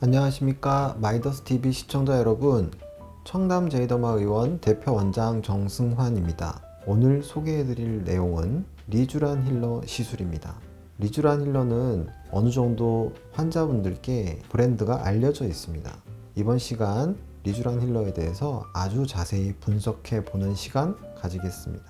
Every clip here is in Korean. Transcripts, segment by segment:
안녕하십니까 마이더스TV 시청자 여러분, 청담 제이더마 의원 대표원장 정승환입니다. 오늘 소개해드릴 내용은 리쥬란 힐러 시술입니다. 리쥬란 힐러는 어느 정도 환자분들께 브랜드가 알려져 있습니다. 이번 시간 리쥬란 힐러에 대해서 아주 자세히 분석해 보는 시간 가지겠습니다.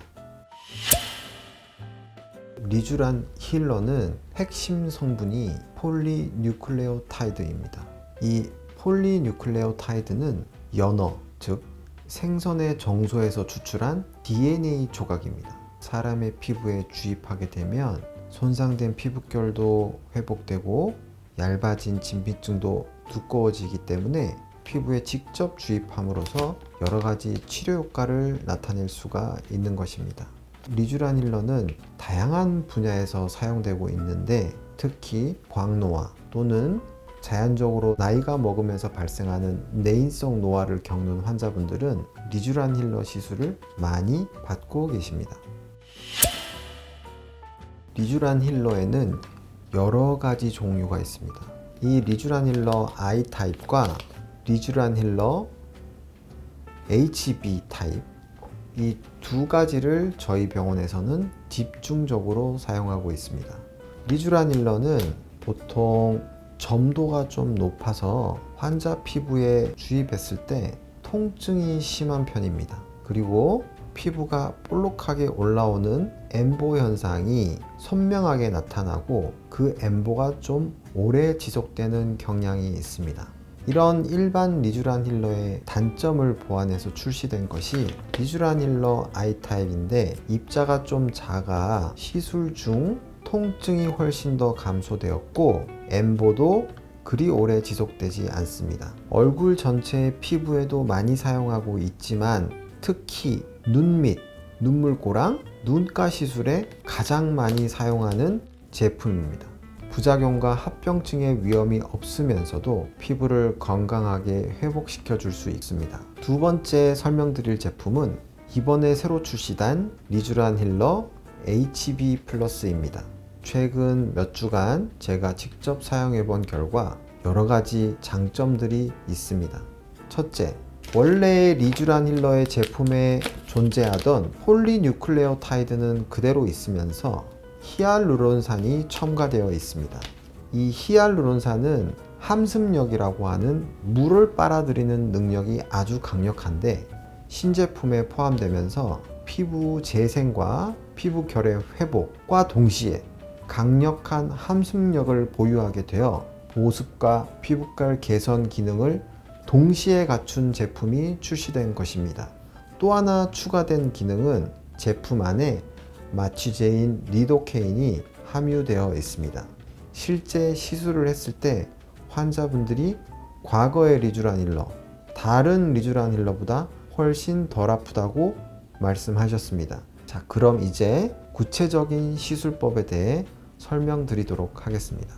리쥬란 힐러는 핵심 성분이 폴리뉴클레오타이드입니다. 이 폴리뉴클레오타이드는 연어, 즉 생선의 정소에서 추출한 DNA 조각입니다. 사람의 피부에 주입하게 되면 손상된 피부결도 회복되고 얇아진 진피층도 두꺼워지기 때문에 피부에 직접 주입함으로써 여러 가지 치료 효과를 나타낼 수가 있는 것입니다. 리쥬란 힐러는 다양한 분야에서 사용되고 있는데 특히 광노화 또는 자연적으로 나이가 먹으면서 발생하는 내인성 노화를 겪는 환자분들은 리쥬란 힐러 시술을 많이 받고 계십니다. 리쥬란 힐러에는 여러 가지 종류가 있습니다. 이 리쥬란 힐러 I 타입과 리쥬란 힐러 HB 타입, 이 두 가지를 저희 병원에서는 집중적으로 사용하고 있습니다. 리쥬란 힐러는 보통 점도가 좀 높아서 환자 피부에 주입했을 때 통증이 심한 편입니다. 그리고 피부가 볼록하게 올라오는 엠보 현상이 선명하게 나타나고 그 엠보가 좀 오래 지속되는 경향이 있습니다. 이런 일반 리쥬란 힐러의 단점을 보완해서 출시된 것이 리쥬란 힐러 I 타입인데 입자가 좀 작아 시술 중 통증이 훨씬 더 감소되었고 엠보도 그리 오래 지속되지 않습니다. 얼굴 전체의 피부에도 많이 사용하고 있지만 특히 눈 및 눈물고랑 눈가 시술에 가장 많이 사용하는 제품입니다. 부작용과 합병증의 위험이 없으면서도 피부를 건강하게 회복시켜 줄 수 있습니다. 두 번째 설명드릴 제품은 이번에 새로 출시된 리쥬란 힐러 HB 플러스입니다. 최근 몇 주간 제가 직접 사용해 본 결과 여러 가지 장점들이 있습니다. 첫째, 원래의 리쥬란 힐러의 제품에 존재하던 폴리뉴클레오타이드는 그대로 있으면서 히알루론산이 첨가되어 있습니다. 이 히알루론산은 함습력이라고 하는 물을 빨아들이는 능력이 아주 강력한데 신제품에 포함되면서 피부 재생과 피부 결의 회복과 동시에 강력한 함습력을 보유하게 되어 보습과 피부결 개선 기능을 동시에 갖춘 제품이 출시된 것입니다. 또 하나 추가된 기능은 제품 안에 마취제인 리도케인이 함유되어 있습니다. 실제 시술을 했을 때 환자분들이 과거의 리쥬란 힐러, 다른 리쥬란 힐러보다 훨씬 덜 아프다고 말씀하셨습니다. 자, 그럼 이제 구체적인 시술법에 대해 설명드리도록 하겠습니다.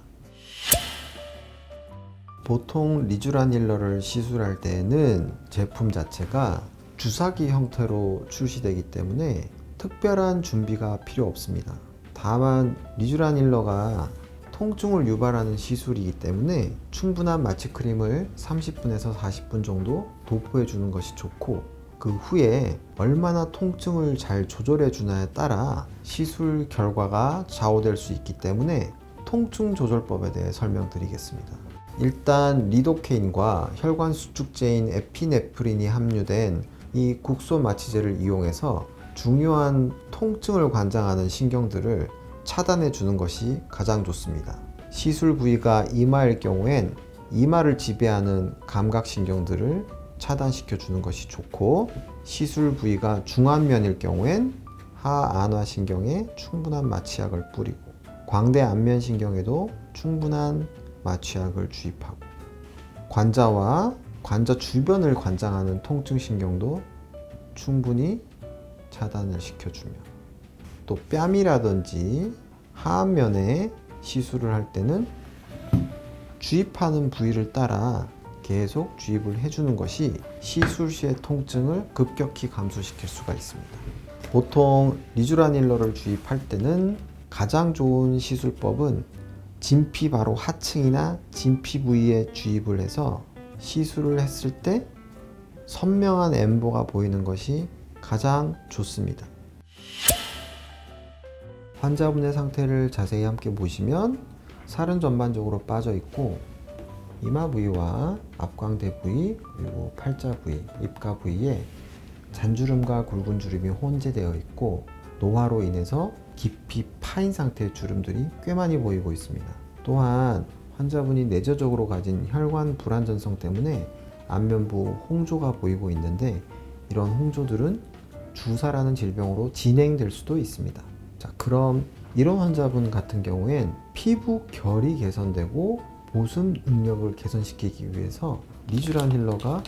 보통 리쥬란 힐러를 시술할 때에는 제품 자체가 주사기 형태로 출시되기 때문에 특별한 준비가 필요 없습니다. 다만 리쥬란 힐러가 통증을 유발하는 시술이기 때문에 충분한 마취크림을 30분에서 40분 정도 도포해 주는 것이 좋고 그 후에 얼마나 통증을 잘 조절해 주냐에 따라 시술 결과가 좌우될 수 있기 때문에 통증 조절법에 대해 설명드리겠습니다. 일단 리도케인과 혈관 수축제인 에피네프린이 함유된 이 국소 마취제를 이용해서 중요한 통증을 관장하는 신경들을 차단해 주는 것이 가장 좋습니다. 시술 부위가 이마일 경우엔 이마를 지배하는 감각신경들을 차단시켜 주는 것이 좋고 시술 부위가 중안면일 경우엔 하안화신경에 충분한 마취약을 뿌리고 광대 안면신경에도 충분한 마취약을 주입하고 관자와 관자 주변을 관장하는 통증신경도 충분히 차단을 시켜주며 또 뺨이라든지 하안면에 시술을 할 때는 주입하는 부위를 따라 계속 주입을 해주는 것이 시술 시의 통증을 급격히 감소시킬 수가 있습니다. 보통 리쥬란 힐러를 주입할 때는 가장 좋은 시술법은 진피 바로 하층이나 진피 부위에 주입을 해서 시술을 했을 때 선명한 엠보가 보이는 것이 가장 좋습니다. 환자분의 상태를 자세히 함께 보시면 살은 전반적으로 빠져 있고 이마 부위와 앞광대 부위 그리고 팔자 부위, 입가 부위에 잔주름과 굵은 주름이 혼재되어 있고 노화로 인해서 깊이 파인 상태의 주름들이 꽤 많이 보이고 있습니다. 또한 환자분이 내재적으로 가진 혈관 불안전성 때문에 안면부 홍조가 보이고 있는데 이런 홍조들은 주사라는 질병으로 진행될 수도 있습니다. 자, 그럼 이런 환자분 같은 경우엔 피부 결이 개선되고 보습 능력을 개선시키기 위해서 리쥬란 힐러가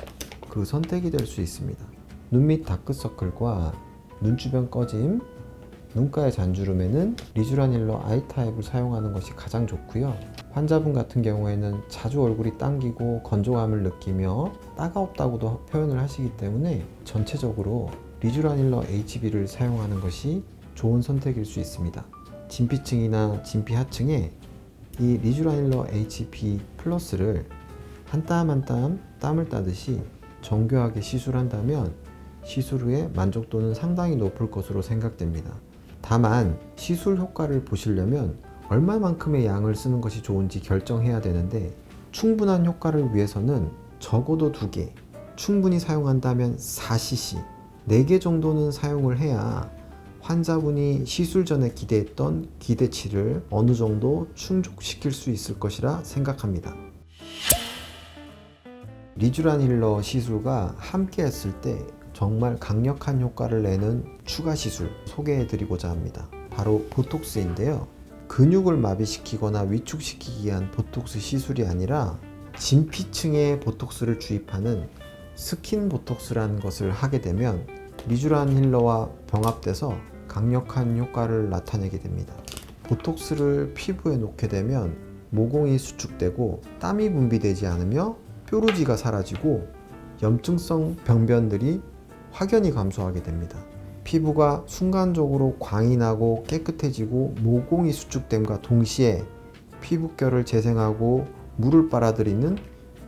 그 선택이 될 수 있습니다. 눈 밑 다크서클과 눈 주변 꺼짐, 눈가의 잔주름에는 리쥬란 힐러 아이타입을 사용하는 것이 가장 좋고요. 환자분 같은 경우에는 자주 얼굴이 당기고 건조함을 느끼며 따가웠다고도 표현을 하시기 때문에 전체적으로 리쥬란 힐러 HB를 사용하는 것이 좋은 선택일 수 있습니다. 진피층이나 진피 하층에 이 리쥬란 힐러 HB 플러스를 한 땀 한 땀 땀을 따듯이 정교하게 시술한다면 시술 후에 만족도는 상당히 높을 것으로 생각됩니다. 다만 시술 효과를 보시려면 얼마만큼의 양을 쓰는 것이 좋은지 결정해야 되는데 충분한 효과를 위해서는 적어도 2개, 충분히 사용한다면 4cc, 4개 정도는 사용을 해야 환자분이 시술 전에 기대했던 기대치를 어느 정도 충족시킬 수 있을 것이라 생각합니다. 리쥬란 힐러 시술과 함께 했을 때 정말 강력한 효과를 내는 추가 시술 소개해 드리고자 합니다. 바로 보톡스인데요. 근육을 마비시키거나 위축시키기 위한 보톡스 시술이 아니라 진피층에 보톡스를 주입하는 스킨 보톡스라는 것을 하게 되면 리쥬란 힐러와 병합돼서 강력한 효과를 나타내게 됩니다. 보톡스를 피부에 놓게 되면 모공이 수축되고 땀이 분비되지 않으며 뾰루지가 사라지고 염증성 병변들이 확연히 감소하게 됩니다. 피부가 순간적으로 광이 나고 깨끗해지고 모공이 수축됨과 동시에 피부결을 재생하고 물을 빨아들이는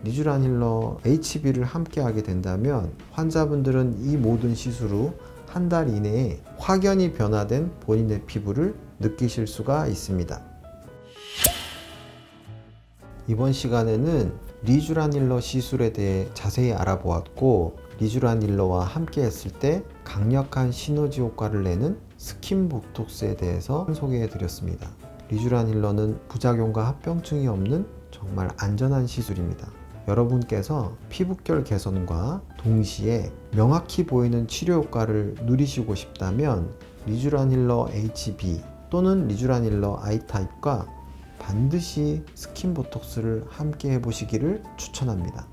리쥬란 힐러 HB를 함께 하게 된다면 환자분들은 이 모든 시술 후 한 달 이내에 확연히 변화된 본인의 피부를 느끼실 수가 있습니다. 이번 시간에는 리쥬란 힐러 시술에 대해 자세히 알아보았고 리쥬란 힐러와 함께 했을 때 강력한 시너지 효과를 내는 스킨 보톡스에 대해서 소개해 드렸습니다. 리쥬란 힐러는 부작용과 합병증이 없는 정말 안전한 시술입니다. 여러분께서 피부결 개선과 동시에 명확히 보이는 치료 효과를 누리시고 싶다면 리쥬란 힐러 HB 또는 리쥬란 힐러 I타입과 반드시 스킨 보톡스를 함께 해보시기를 추천합니다.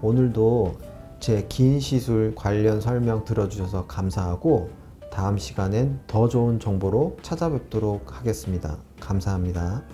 오늘도 제 긴 시술 관련 설명 들어주셔서 감사하고 다음 시간엔 더 좋은 정보로 찾아뵙도록 하겠습니다. 감사합니다.